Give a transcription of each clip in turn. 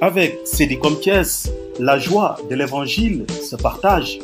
Avec Sidi Compiès, la joie de l'évangile se partage.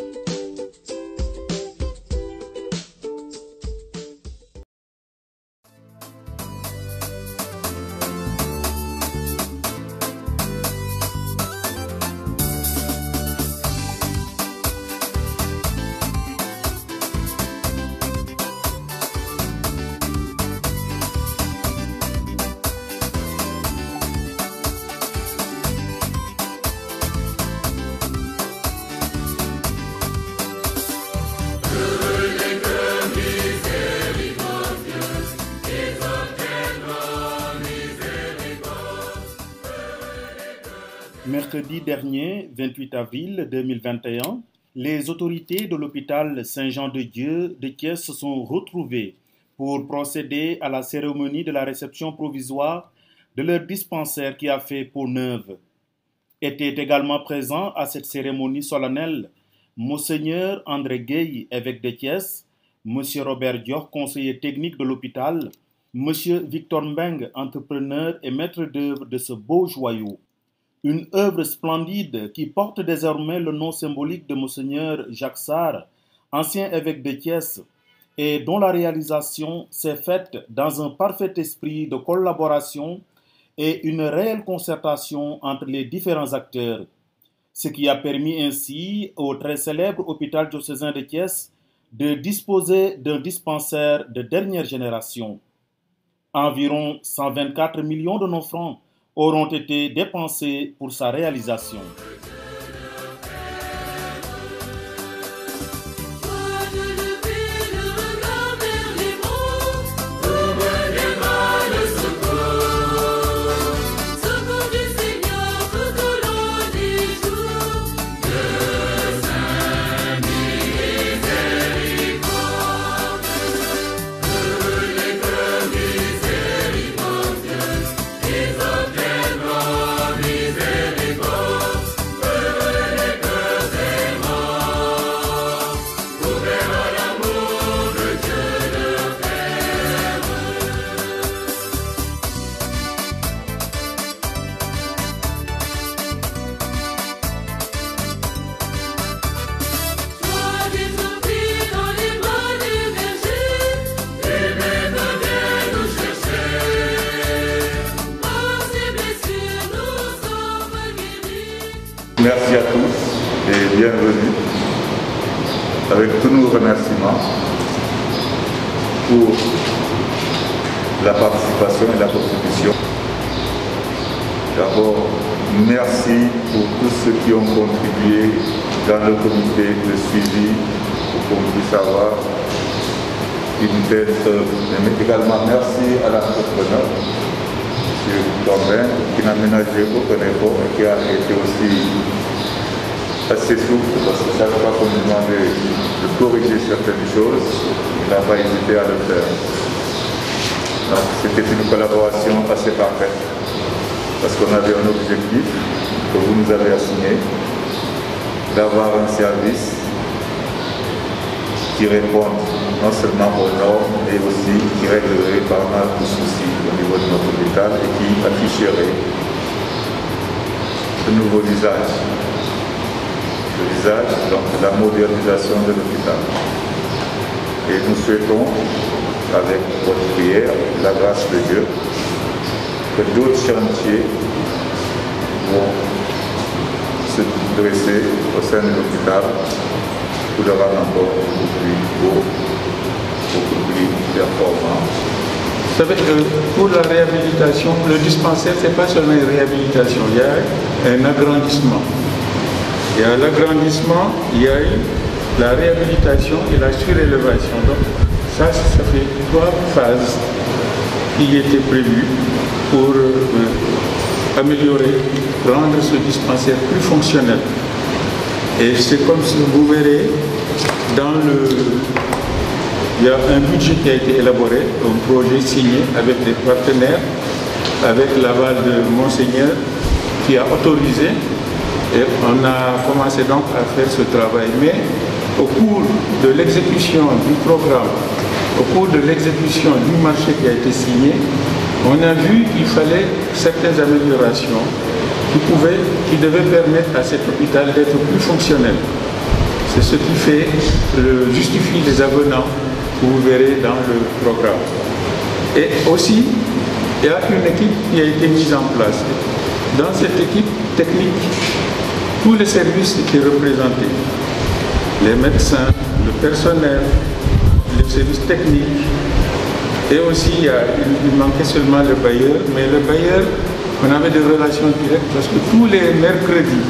Mercredi dernier, 28 avril 2021, les autorités de l'hôpital Saint-Jean-de-Dieu de Thiès se sont retrouvées pour procéder à la cérémonie de la réception provisoire de leur dispensaire qui a fait peau neuve. Étaient également présents à cette cérémonie solennelle Monseigneur André Gueye, évêque de Thiès, Monsieur Robert Dior, conseiller technique de l'hôpital, Monsieur Victor Mbeng, entrepreneur et maître d'œuvre de ce beau joyau. Une œuvre splendide qui porte désormais le nom symbolique de Monseigneur Jacques Sarre, ancien évêque de Thiès, et dont la réalisation s'est faite dans un parfait esprit de collaboration et une réelle concertation entre les différents acteurs, ce qui a permis ainsi au très célèbre hôpital diocésain de Thiès de disposer d'un dispensaire de dernière génération. Environ 124 millions de nos francs auront été dépensés pour sa réalisation. Merci à tous et bienvenue avec tous nos remerciements pour la participation et la contribution. D'abord, merci pour tous ceux qui ont contribué dans le comité de suivi pour qu'on puisse avoir une telle œuvre. Mais également merci à l'entrepreneur, M. Tombin, qui n'a ménagé aucun effort et qui a été aussi assez souple, parce que chaque fois qu'on nous demandait de corriger certaines choses, il n'a pas hésité à le faire. Donc c'était une collaboration assez parfaite, parce qu'on avait un objectif que vous nous avez assigné, d'avoir un service qui réponde non seulement aux normes, mais aussi qui réglerait pas mal de soucis au niveau de notre hôpital et qui afficherait de nouveaux visages. Le visage, donc la modernisation de l'hôpital. Et nous souhaitons, avec votre prière, la grâce de Dieu, que d'autres chantiers vont se dresser au sein de l'hôpital pour le rendre encore beaucoup plus beau, beaucoup plus performant. Vous savez que pour la réhabilitation, le dispensaire, ce n'est pas seulement une réhabilitation, il y a un agrandissement. Il y a l'agrandissement, il y a la réhabilitation et la surélévation. Donc ça fait 3 phases qui étaient prévues pour améliorer, rendre ce dispensaire plus fonctionnel. Et c'est comme si vous verrez, il y a un budget qui a été élaboré, un projet signé avec des partenaires, avec l'aval de Monseigneur qui a autorisé. Et on a commencé donc à faire ce travail. Mais au cours de l'exécution du programme, au cours de l'exécution du marché qui a été signé, on a vu qu'il fallait certaines améliorations qui devait permettre à cet hôpital d'être plus fonctionnel. C'est ce qui justifie les avenants que vous verrez dans le programme. Et aussi, il y a une équipe qui a été mise en place. Dans cette équipe technique, tous les services étaient représentés. Les médecins, le personnel, les services techniques. Et aussi, il manquait seulement le bailleur. Mais le bailleur, on avait des relations directes parce que tous les mercredis,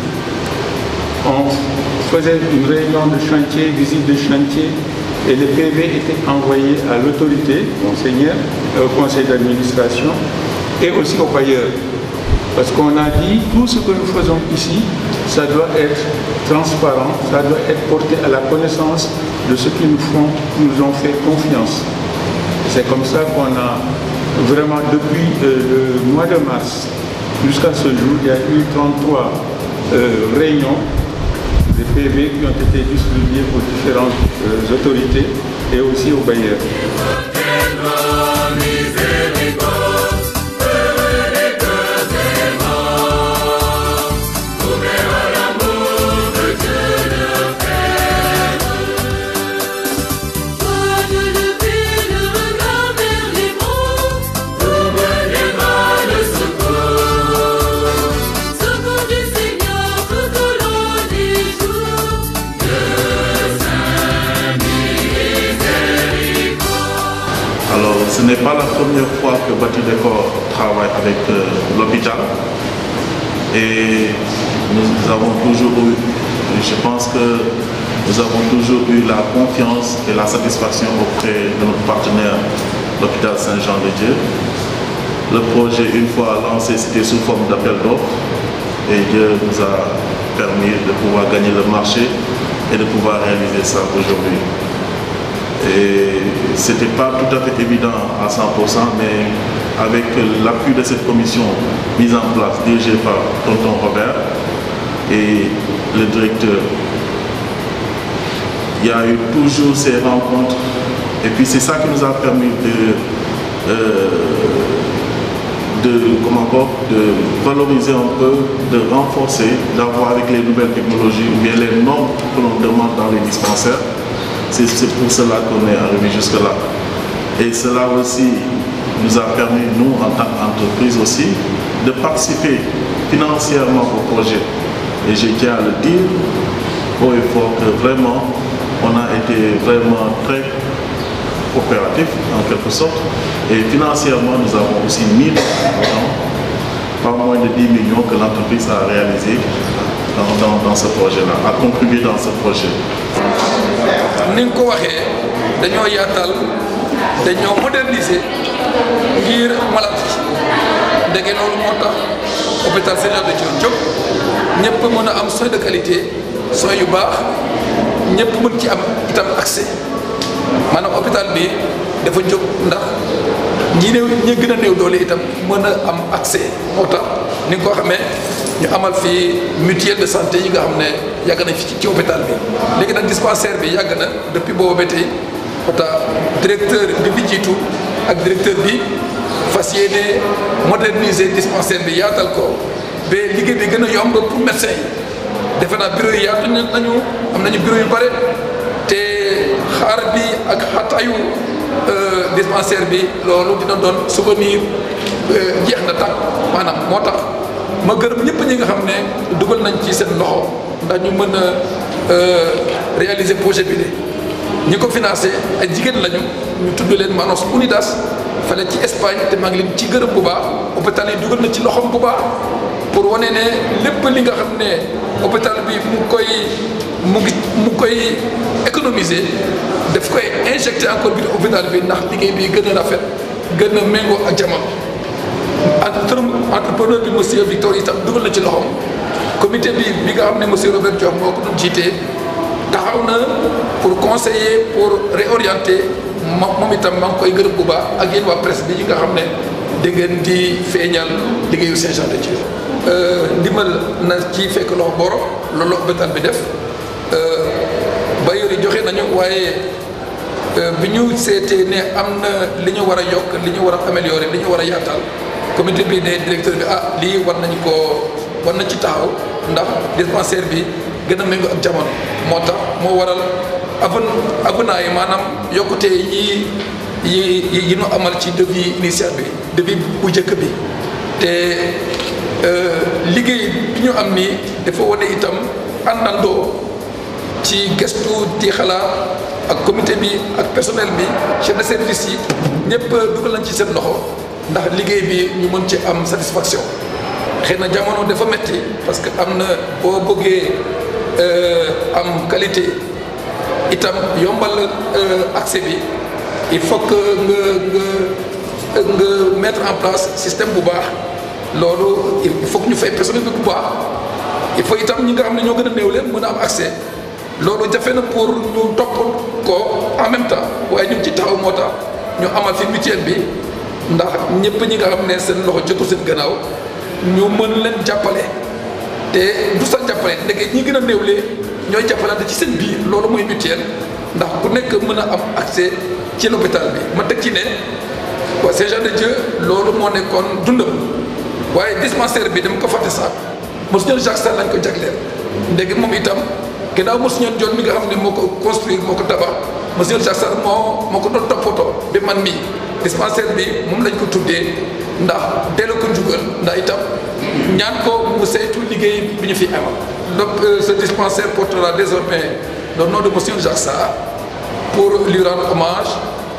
on faisait une réunion de chantier, visite de chantier, et les PV étaient envoyés à l'autorité, au conseil d'administration, et aussi au bailleur. Parce qu'on a dit, tout ce que nous faisons ici, ça doit être transparent, ça doit être porté à la connaissance de ceux qui nous ont fait confiance. C'est comme ça qu'on a vraiment, depuis le mois de mars jusqu'à ce jour, il y a eu 33 réunions des PV qui ont été distribués aux différentes autorités et aussi aux bailleurs. Ce n'est pas la première fois que Batidecor travaille avec l'hôpital et nous avons toujours eu, je pense que nous avons toujours eu la confiance et la satisfaction auprès de notre partenaire, l'hôpital Saint-Jean-de-Dieu. Le projet, une fois lancé, c'était sous forme d'appel d'offres et Dieu nous a permis de pouvoir gagner le marché et de pouvoir réaliser ça aujourd'hui. Et ce n'était pas tout à fait évident à 100%, mais avec l'appui de cette commission mise en place, dirigée par Tonton Robert et le directeur, il y a eu toujours ces rencontres. Et puis c'est ça qui nous a permis de valoriser un peu, de renforcer, d'avoir avec les nouvelles technologies ou bien les normes que l'on demande dans les dispensaires. C'est pour cela qu'on est arrivé jusque-là. Et cela aussi nous a permis, nous, en tant qu'entreprise aussi, de participer financièrement au projet. Et je tiens à le dire haut et fort que vraiment, on a été vraiment très coopératifs en quelque sorte. Et financièrement, nous avons aussi mis pas moins de 10 millions que l'entreprise a réalisé dans ce projet-là, a contribué dans ce projet. Ni nga ko waxee dañoo yaatal dañoo moderniser ngir malade dégg loolu moo tax hôpital Saint-Jean-de-Dieu jóg ñëpp mën a am soins de qualité soins yu baax ñëpp mën ci am itam accès maanaam hôpital bi dafa jóg ndax ñi gën a néew doole itam mën a am accès moo tax ni nga ko xamee ñu amal fi mutuelle de santé yi nga xam ne yàgg nañ fi ci hôpital bi léegi nag dispensaire bi yàgg na depuis boobu ba tey ota directeur bi fi jiitu ak directeur bi fas yéene moderniser dispensaire bi yaatal ko ba liggéey bi gën a yomb pour médecin yi defe naa bureau yi yaatu nañu am nañu bureau yu bare te xaar bi ak xataayu dispensaire bi loolu dina doon souvenir jeex na tàkk maanaam moo tax ma gërëm ñëpp ñi nga xam ne dugal nañ ci seen loxo ndax ñu mën a réaliser projet bi de ñi ko financé ay jigéen lañu ñu tudd leen Manos Unidas fale ci Espagne te maa ngi leen ci gërëm bu baax hôpital yi dugal na ci loxom bu baax pour wane ne lépp li nga xam ne hôpital bi mu koy économiser daf koy injecté encore biir hôpital bi ndax liggéey bi gën a rafet gën a méngoo ak jamono. Entrepreneur bi monsieur Victor itam dugal na ci loxom comité bi nga xam ne monsieur Robert Diop moo ko doon jiite taxaw na pour conseiller pour réorienter moom itam maa ngi koy gërëm bu baax ak yéen waa presse bi yi nga xam ne da ngeen di feeñal liggéeyu Saint-Jean-de-Dieu ndimbal na ci fekk loxo boro loolu hôpital bi def bailleurs yi joxe nañu waaye bi ñu seetee ne am na li ñu war a yokk li ñu war a améliorer li ñu war a yaatal comité bi ne directeur bi lii war nañu ko war nañ ci taxaw ndax dispensaire bi gën a méngoo ak jamono moo tax moo waral avenant yi maanaam yokkute yi ñu amal ci devis initial bi devis bu njëkk bi te liggéey bi ñu am nii dafa wane itam àndandoo ci gestu di xalaat ak comité bi ak personnel bi chef de service yi ñëpp dugal nañ ci seen loxo ndax liggéey bi ñu mën ci am satisfaction xëy na jamono dafa metti parce que am na boo bëggee am qualité itam yombal accès bi il faut que nga mettre en place système bu baax loolu il faut que ñu fay personnel bi bu baax il faut itam ñi nga xam ne ñoo gën a néew leen mën a am accès loolu jafe na pour ñu topp ko en même temps waaye ñu ngi ci taxaw moo tax ñu amal fi mutuelle bi ndax ñëpp ñi nga xam ne seen loxo jotul seen gannaaw ñu mën leen jàppale te du sax jàppale ndeke ñi gën a néewlee ñooy jàppalante ci seen biir loolu mooy mutuelle ndax ku nekk mën a am accès ci l'hôpital bi ma teg ci ne waa Saint-Jean-de-Dieu loolu moo nekkoon dundam waaye dispensaire bi dama ko fàtte sax Monseigneur Jacques Sarr lañ ko jagleel ndeke moom itam ginnaaw Monseigneur John mi nga xam ne moo ko construire moo ko tabax Monseigneur Jacques Sarr moo ko doon toppatoo ba man mii dispensaire bi moom lañ ko tuddee ndax delloo ko njugal ndax itam ñaan ko mu saytu liggéey bi ñu fi amal. Donc ce dispensaire portera désormais le nom de Monseigneur Jacques Sarr pour lui rendre hommage,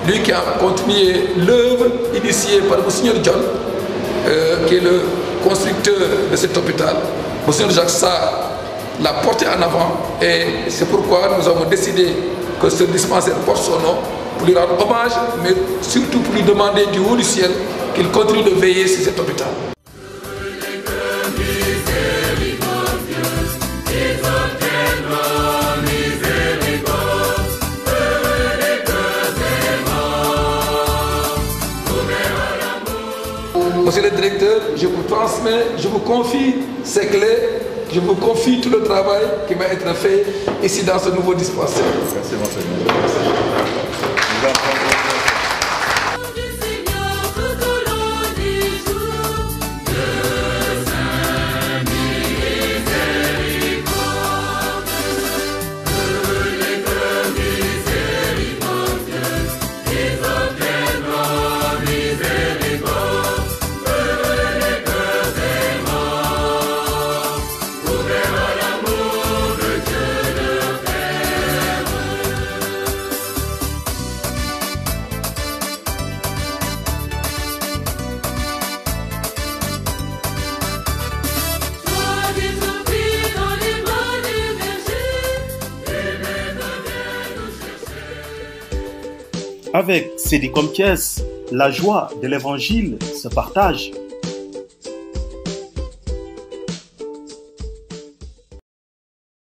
lui qui a continué l'œuvre initiée par Monseigneur John, qui est le constructeur de cet hôpital. Monseigneur Jacques Sarr l'a porté en avant et c'est pourquoi nous avons décidé que ce dispensaire porte son nom pour lui rendre hommage, mais surtout pour lui demander du haut du ciel qu'il continue de veiller sur cet hôpital. Monsieur le directeur, je vous transmets, je vous confie ces clés, je vous confie tout le travail qui va être fait ici dans ce nouveau dispensaire. Merci, Monseigneur. Avec Cédicom Thiès, la joie de l'évangile se partage.